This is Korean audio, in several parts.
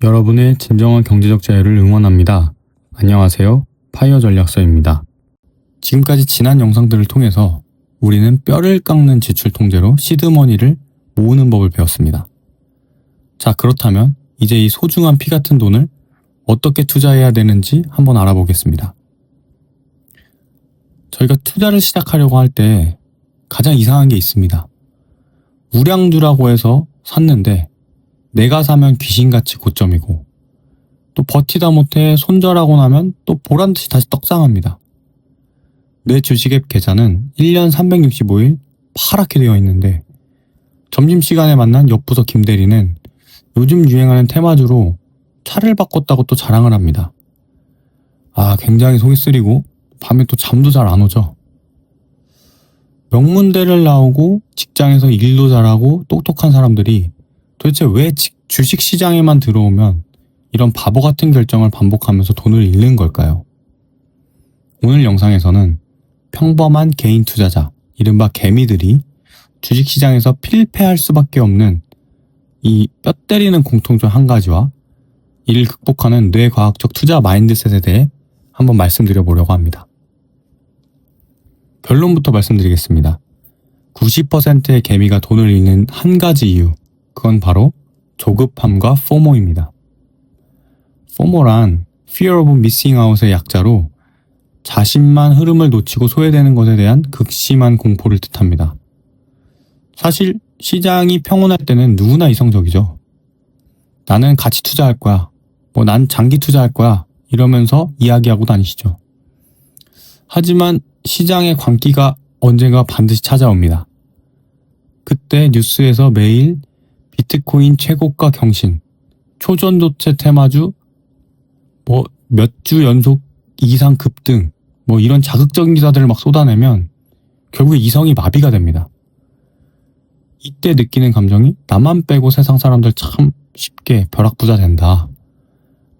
여러분의 진정한 경제적 자유를 응원합니다. 안녕하세요. 파이어 전략서입니다. 지금까지 지난 영상들을 통해서 우리는 뼈를 깎는 지출 통제로 시드머니를 모으는 법을 배웠습니다. 자, 그렇다면 이제 이 소중한 피 같은 돈을 어떻게 투자해야 되는지 한번 알아보겠습니다. 저희가 투자를 시작하려고 할 때 가장 이상한 게 있습니다. 우량주라고 해서 샀는데 내가 사면 귀신같이 고점이고, 또 버티다 못해 손절하고 나면 또 보란듯이 다시 떡상합니다. 내 주식앱 계좌는 1년 365일 파랗게 되어 있는데, 점심시간에 만난 옆부서 김대리는 요즘 유행하는 테마주로 차를 바꿨다고 또 자랑을 합니다. 굉장히 속이 쓰리고 밤에 또 잠도 잘 안 오죠. 명문대를 나오고 직장에서 일도 잘하고 똑똑한 사람들이 도대체 왜 주식시장에만 들어오면 이런 바보 같은 결정을 반복하면서 돈을 잃는 걸까요? 오늘 영상에서는 평범한 개인 투자자, 이른바 개미들이 주식시장에서 필패할 수밖에 없는 이 뼈 때리는 공통점 한 가지와 이를 극복하는 뇌과학적 투자 마인드셋에 대해 한번 말씀드려 보려고 합니다. 결론부터 말씀드리겠습니다. 90%의 개미가 돈을 잃는 한 가지 이유, 그건 바로 조급함과 포모입니다. 포모란 Fear of Missing Out의 약자로 자신만 흐름을 놓치고 소외되는 것에 대한 극심한 공포를 뜻합니다. 사실 시장이 평온할 때는 누구나 이성적이죠. 나는 가치 투자할 거야, 난 장기 투자할 거야, 이러면서 이야기하고 다니시죠. 하지만 시장의 광기가 언젠가 반드시 찾아옵니다. 그때 뉴스에서 매일 비트코인 최고가 경신, 초전도체 테마주, 몇 주 연속 이상 급등, 이런 자극적인 기사들을 막 쏟아내면 결국에 이성이 마비가 됩니다. 이때 느끼는 감정이 나만 빼고 세상 사람들 참 쉽게 벼락부자 된다.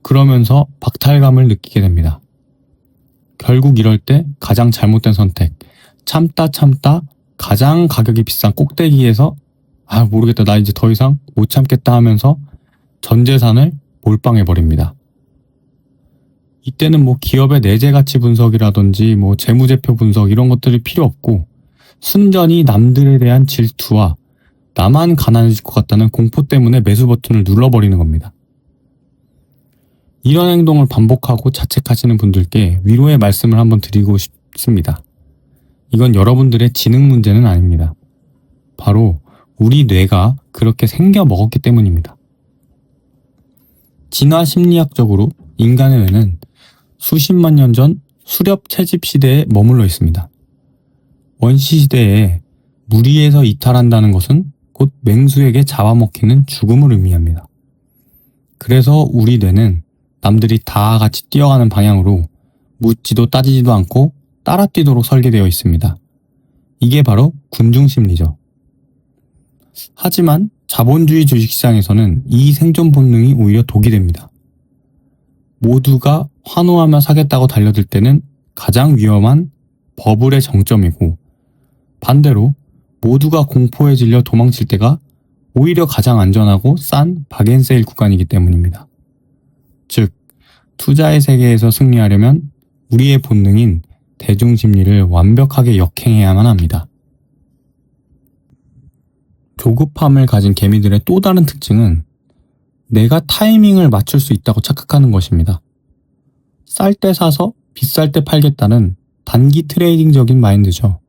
그러면서 박탈감을 느끼게 됩니다. 결국 이럴 때 가장 잘못된 선택, 참다 가장 가격이 비싼 꼭대기에서 모르겠다, 나 이제 더 이상 못 참겠다 하면서 전 재산을 몰빵해버립니다. 이때는 기업의 내재가치 분석이라든지 재무제표 분석 이런 것들이 필요 없고, 순전히 남들에 대한 질투와 나만 가난해질 것 같다는 공포 때문에 매수 버튼을 눌러버리는 겁니다. 이런 행동을 반복하고 자책하시는 분들께 위로의 말씀을 한번 드리고 싶습니다. 이건 여러분들의 지능 문제는 아닙니다. 바로 우리 뇌가 그렇게 생겨 먹었기 때문입니다. 진화 심리학적으로 인간의 뇌는 수십만 년 전 수렵 채집 시대에 머물러 있습니다. 원시 시대에 무리에서 이탈한다는 것은 곧 맹수에게 잡아먹히는 죽음을 의미합니다. 그래서 우리 뇌는 남들이 다 같이 뛰어가는 방향으로 묻지도 따지지도 않고 따라 뛰도록 설계되어 있습니다. 이게 바로 군중 심리죠. 하지만 자본주의 주식시장에서는 이 생존 본능이 오히려 독이 됩니다. 모두가 환호하며 사겠다고 달려들 때는 가장 위험한 버블의 정점이고, 반대로 모두가 공포에 질려 도망칠 때가 오히려 가장 안전하고 싼 박앤세일 구간이기 때문입니다. 즉, 투자의 세계에서 승리하려면 우리의 본능인 대중심리를 완벽하게 역행해야만 합니다. 조급함을 가진 개미들의 또 다른 특징은 내가 타이밍을 맞출 수 있다고 착각하는 것입니다. 쌀 때 사서 비쌀 때 팔겠다는 단기 트레이딩적인 마인드죠.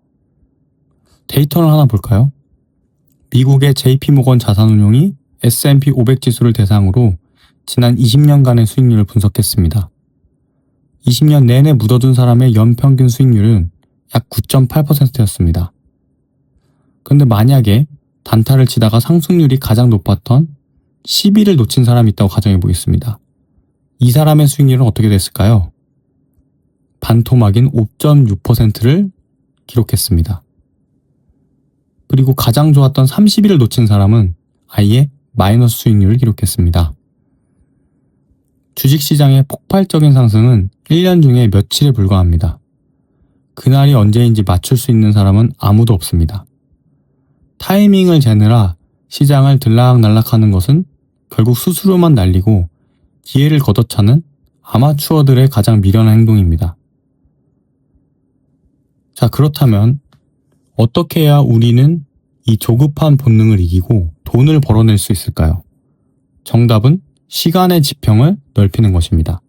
데이터를 하나 볼까요? 미국의 JP모건 자산운용이 S&P 500 지수를 대상으로 지난 20년간의 수익률을 분석했습니다. 20년 내내 묻어둔 사람의 연평균 수익률은 약 9.8%였습니다. 그런데 만약에 단타를 치다가 상승률이 가장 높았던 10일을 놓친 사람이 있다고 가정해 보겠습니다. 이 사람의 수익률은 어떻게 됐을까요? 반토막인 5.6%를 기록했습니다. 그리고 가장 좋았던 30일을 놓친 사람은 아예 마이너스 수익률을 기록했습니다. 주식시장의 폭발적인 상승은 1년 중에 며칠에 불과합니다. 그날이 언제인지 맞출 수 있는 사람은 아무도 없습니다. 타이밍을 재느라 시장을 들락날락하는 것은 결국 스스로만 날리고 기회를 걷어차는 아마추어들의 가장 미련한 행동입니다. 자, 그렇다면 어떻게 해야 우리는 이 조급한 본능을 이기고 돈을 벌어낼 수 있을까요? 정답은 시간의 지평을 넓히는 것입니다.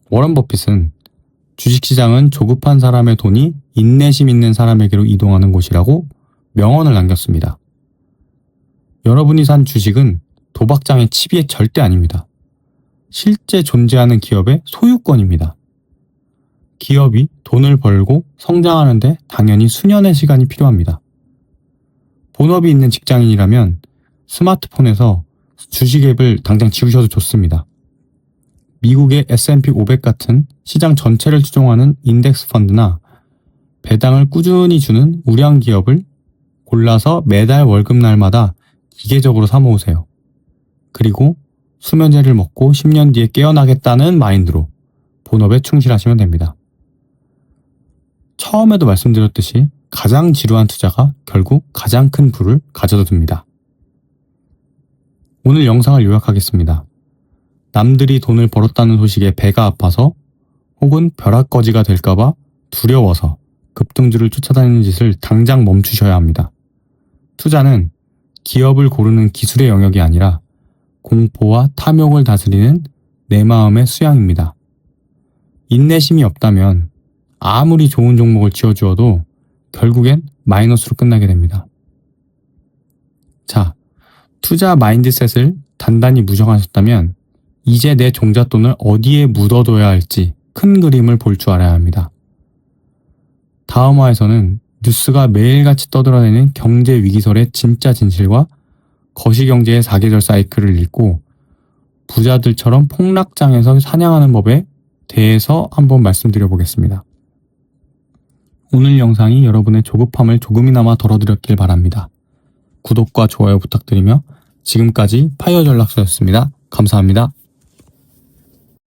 워런 버핏은 주식시장은 조급한 사람의 돈이 인내심 있는 사람에게로 이동하는 곳이라고 명언을 남겼습니다. 여러분이 산 주식은 도박장의 칩이 절대 아닙니다. 실제 존재하는 기업의 소유권입니다. 기업이 돈을 벌고 성장하는데 당연히 수년의 시간이 필요합니다. 본업이 있는 직장인이라면 스마트폰에서 주식 앱을 당장 지우셔도 좋습니다. 미국의 S&P 500 같은 시장 전체를 추종하는 인덱스 펀드나 배당을 꾸준히 주는 우량 기업을 골라서 매달 월급날마다 기계적으로 사모으세요. 그리고 수면제를 먹고 10년 뒤에 깨어나겠다는 마인드로 본업에 충실하시면 됩니다. 처음에도 말씀드렸듯이 가장 지루한 투자가 결국 가장 큰 부를 가져다 줍니다. 오늘 영상을 요약하겠습니다. 남들이 돈을 벌었다는 소식에 배가 아파서 혹은 벼락거지가 될까봐 두려워서 급등주를 쫓아다니는 짓을 당장 멈추셔야 합니다. 투자는 기업을 고르는 기술의 영역이 아니라 공포와 탐욕을 다스리는 내 마음의 수양입니다. 인내심이 없다면 아무리 좋은 종목을 지어주어도 결국엔 마이너스로 끝나게 됩니다. 자, 투자 마인드셋을 단단히 무정하셨다면 이제 내 종잣돈을 어디에 묻어둬야 할지 큰 그림을 볼 줄 알아야 합니다. 다음화에서는 뉴스가 매일같이 떠들어내는 경제 위기설의 진짜 진실과 거시경제의 4계절 사이클을 읽고 부자들처럼 폭락장에서 사냥하는 법에 대해서 한번 말씀드려 보겠습니다. 오늘 영상이 여러분의 조급함을 조금이나마 덜어드렸길 바랍니다. 구독과 좋아요 부탁드리며 지금까지 파이어 전략서였습니다. 감사합니다.